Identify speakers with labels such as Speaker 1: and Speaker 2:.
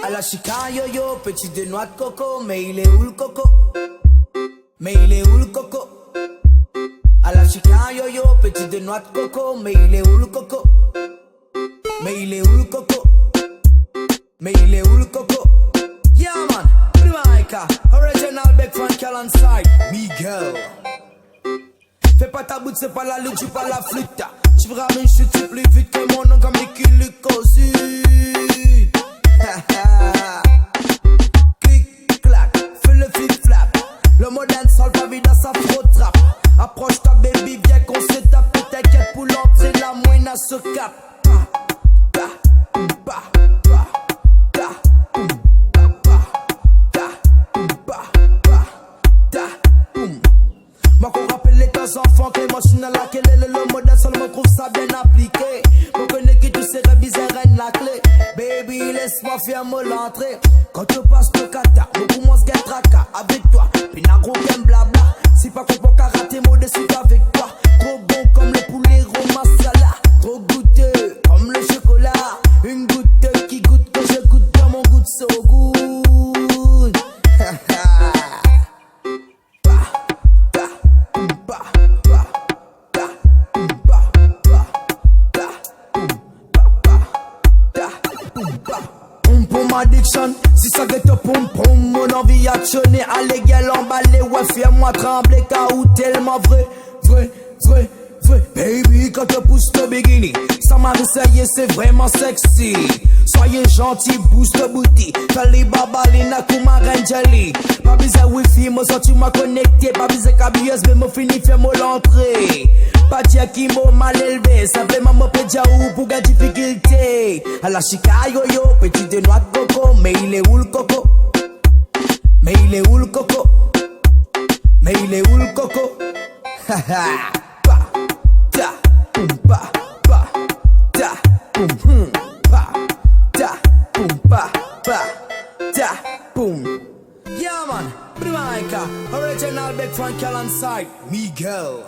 Speaker 1: À la chicane yo-yo, petit de noix de coco, mais il est où le coco? Mais il est où le coco? À la chicane yo-yo, petit de noix de coco, mais il est où le coco? Mais il est où le coco? Mais il est où le coco? Yeah man, Jamaica, original big fun alongside Miguel. Fais pas ta boute, c'est pas la lutte, tu pas la flûte. Tu me ramènes, je suis plus vite que mon nom comme les Kilicosu. Clic, clac, fais le flip-flap. Le moderne sale pas vide à sa trap. Approche ta baby, viens qu'on se tape. T'inquiète pour l'entrée, la moine à ce cap. Moi qu'on rappelle les temps enfants que moi je suis dans laquelle le modèle seul me trouve ça bien appliqué. Pour connaître que tous ces révisés règne la clé. Baby laisse-moi faire mon l'entrée. Quand tu passes le kata, beaucoup moins se tracas avec toi. Puis n'a gros game blabla. Si pas qu'on peut karaté modeste avec toi. Trop bon comme le poulet roma masala. Trop goûteux comme le chocolat. Une goutte qui goûte que je goûte dans mon goût so good. Addiction, si ça get pom pom, mon envie actionnée, allez gueule emballé, ouais fais-moi trembler, car ou tellement vrai, baby quand tu pousses le bikini, ça m'a réveillé, c'est vraiment sexy, soyez gentil, boost le booty, Kali Babalina Kuma Ranjali, pas besoin wifi, moi ça tu m'as connecté, pas besoin kabieuse, mais moi fini fait mon l'entrée. Pas dire qui m'a mal élevé, simplement me pédia ou pour gagner difficulté. À la chica yo yo, petit de noix de coco, mais il est où le coco? Mais il est où le coco? Mais il est où le coco? Ha ha, pa, ta, boum, pa, ta, boum, pa, ta, boum, pa, ta, boum. Yeah man, Jamaica, original big fun alongside Miguel.